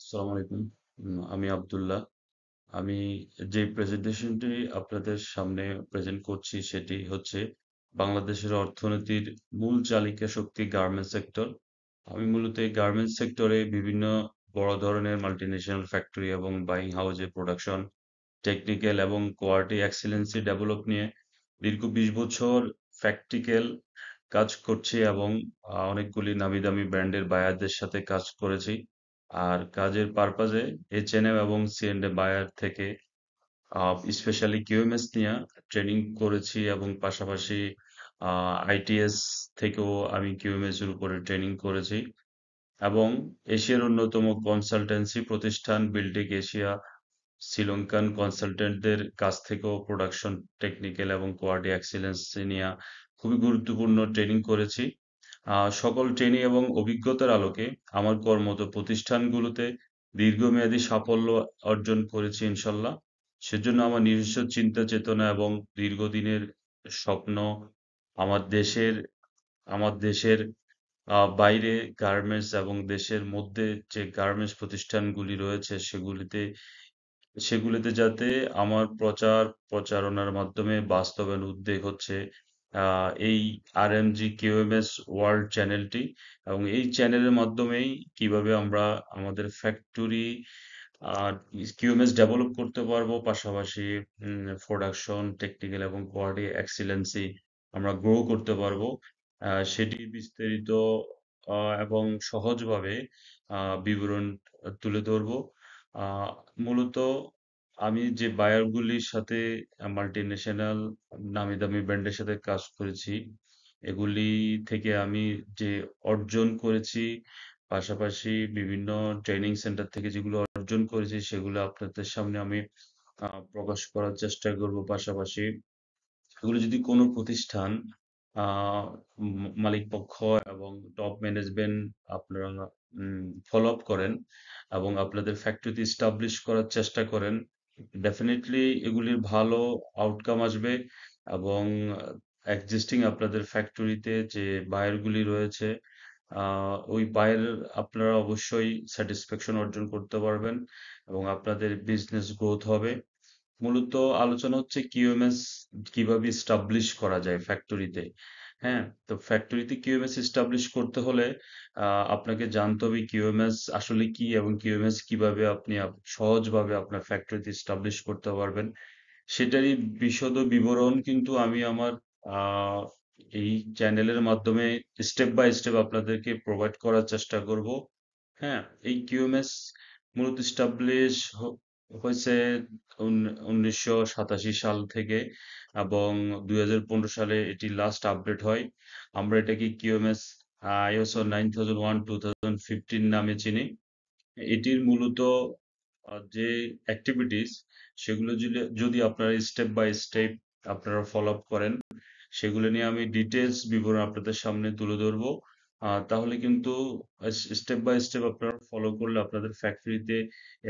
আসসালামু আলাইকুম। আমি আব্দুল্লাহ। আমি যে প্রেজেন্টেশনটি আপনাদের সামনে প্রেজেন্ট করছি সেটি হচ্ছে বাংলাদেশের অর্থনীতির মূল চালিকা শক্তি গার্মেন্টস সেক্টর। আমি মূলত এই গার্মেন্টস সেক্টরে বিভিন্ন বড় ধরনের মাল্টিন্যাশনাল ফ্যাক্টরি এবং বাইং হাউসে প্রোডাকশন, টেকনিক্যাল এবং কোয়ালিটি এক্সিলেন্সি ডেভেলপ নিয়ে দীর্ঘ ২০ বছর প্র্যাকটিক্যাল কাজ করছি এবং অনেকগুলি নামি দামি ব্র্যান্ডের বায়ারদের সাথে কাজ করেছি। আর কাজের পারপাজে H&M এবং C&A বায়ার থেকে স্পেশালি কিউএমএস নিয়ে ট্রেনিং করেছি এবং পাশাপাশি আইটিএস থেকেও আমি কিউএমএস এর উপরে ট্রেনিং করেছি এবং এশিয়ার অন্যতম কনসালটেন্সি প্রতিষ্ঠান বিল্ডিং এশিয়া শ্রীলঙ্কান কনসালটেন্টদের কাছ থেকেও প্রোডাকশন টেকনিক্যাল এবং কোয়ালিটি এক্সিলেন্স নিয়ে খুবই গুরুত্বপূর্ণ ট্রেনিং করেছি। সকল ট্রেনিং এবং অভিজ্ঞতার আলোকে আমার কর্মরত প্রতিষ্ঠানগুলোতে দীর্ঘমেয়াদী সাফল্য অর্জন করেছি ইনশাল্লাহ। সেজন্য আমার নিজস্ব চিন্তা চেতনা এবং দীর্ঘদিনের স্বপ্ন আমার দেশের আমার দেশের বাইরে গার্মেন্টস এবং দেশের মধ্যে যে গার্মেন্টস প্রতিষ্ঠানগুলি রয়েছে সেগুলিতে যাতে আমার প্রচারণার মাধ্যমে বাস্তবায়ন উদ্যোগ হচ্ছে এই আরএমজি কিউএমএস ওয়ার্ল্ড চ্যানেলটি এবং এই চ্যানেলের মাধ্যমেই কিভাবে আমরা আমাদের ফ্যাক্টরি আর কিউএমএস ডেভেলপ করতে পারবো, পাশাপাশি প্রোডাকশন টেকনিক্যাল এবং কোয়ালিটি এক্সিলেন্সি আমরা গ্রো করতে পারবো, সেটি বিস্তারিত এবং সহজভাবে বিবরণ তুলে ধরবো। আহ, মূলত আমি যে বায়ারগুলির সাথে মাল্টিন্যাশনাল নামি দামি ব্র্যান্ডের সাথে কাজ করেছি, এগুলি থেকে আমি যে অর্জন করেছি, পাশাপাশি বিভিন্ন ট্রেনিং সেন্টার থেকে যেগুলো অর্জন করেছি সেগুলো আপনাদের সামনে আমি প্রকাশ করার চেষ্টা করব। পাশাপাশি এগুলো যদি কোনো প্রতিষ্ঠান মালিক পক্ষ এবং টপ ম্যানেজমেন্ট আপনারা ফলো আপ করেন এবং আপনাদের ফ্যাক্টরিতে স্টাবলিশ করার চেষ্টা করেন, ডেফিনেটলি এগুলির ভালো আউটকাম আসবে এবং এক্সিস্টিং আপনাদের ফ্যাক্টরিতে যে বায়ারগুলি রয়েছে ওই বায়ের আপনারা অবশ্যই স্যাটিসফ্যাকশন অর্জন করতে পারবেন এবং আপনাদের বিজনেস গ্রোথ হবে। মূলত আলোচনা হচ্ছে কিউএমএস কিভাবে এস্টাবলিশ করা যায় ফ্যাক্টরিতে। হ্যাঁ, তো ফ্যাক্টরিতে কিউএমএস এস্টাবলিশ করতে হলে আপনাকে জানতে হবে কিউএমএস আসলে কি এবং কিউএমএস কিভাবে আপনি সহজভাবে আপনার ফ্যাক্টরিতে এস্টাবলিশ করতে পারবেন, সেটারই বিশদ বিবরণ কিন্তু আমি আমার আহ, এই চ্যানেলের মাধ্যমে স্টেপ বাই স্টেপ আপনাদেরকে প্রোভাইড করার চেষ্টা করব। হ্যাঁ, এই কিউএমএস মূলত এস্টাবলিশ হয়েছে 1987 সাল থেকে এবং 2015 সালে এটি লাস্ট আপডেট হয়। আমরা এটাকে কিউএমএস আইএসও 9001/2015 নামে চিনি। এটির মূলত যে অ্যাক্টিভিটিস সেগুলো যদি যদি আপনারা স্টেপ বাই স্টেপ আপনারা ফলো আপ করেন, সেগুলো নিয়ে আমি ডিটেলস বিবরণ আপনাদের সামনে তুলে ধরবো। তাহলে কিন্তু স্টেপ বাই স্টেপ আপনারা ফলো করলে আপনাদের ফ্যাক্টরিতে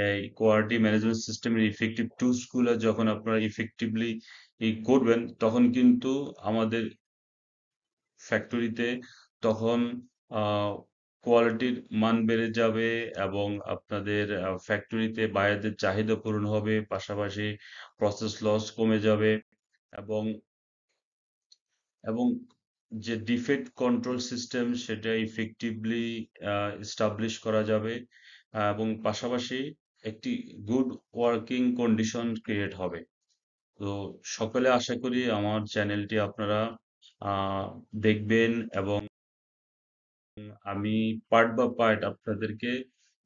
এই কোয়ালিটি ম্যানেজমেন্ট সিস্টেমের ইফেক্টিভ টুলস গুলো যখন আপনারা ইফেক্টিভলি করবেন, তখন কিন্তু আমাদের ফ্যাক্টরিতে তখন কোয়ালিটির মান বেড়ে যাবে এবং আপনাদের ফ্যাক্টরিতে বায়ারদের চাহিদা পূরণ হবে, পাশাপাশি প্রসেস লস কমে যাবে এবং এবং যে ডিফেক্ট কন্ট্রোল সিস্টেম সেটা ইফেক্টিভলি এস্টাবলিশ করা যাবে এবং পাশাপাশি একটি গুড ওয়ার্কিং কন্ডিশন ক্রিয়েট হবে। তো সকলে আশা করি আমার চ্যানেলটি আপনারা আহ, দেখবেন এবং আমি পার্ট বা পার্ট আপনাদেরকে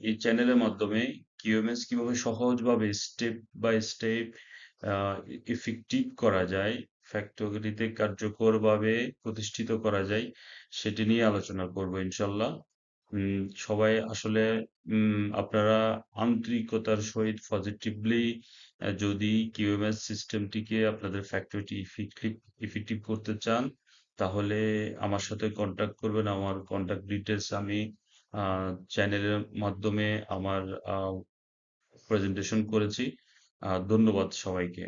এই চ্যানেলের মাধ্যমে কিউএমএস কিভাবে সহজভাবে স্টেপ বাই স্টেপ ইফেক্টিভ করা যায়, ফ্যাক্টরিতে কার্যকরভাবে প্রতিষ্ঠিত করা যায়, সেটি নিয়ে আলোচনা করব ইনশাল্লাহ। সবাই আসলে আপনারা আন্তরিকতার সহিত পজিটিভলি যদি কিউএমএস সিস্টেমটিকে আপনাদের ফ্যাক্টরিটি ইফেক্টিভ করতে চান, তাহলে আমার সাথে কন্ট্যাক্ট করবেন। আমার কন্ট্যাক্ট ডিটেলস আমি চ্যানেলের মাধ্যমে আমার প্রেজেন্টেশন করেছি। ধন্যবাদ সবাইকে।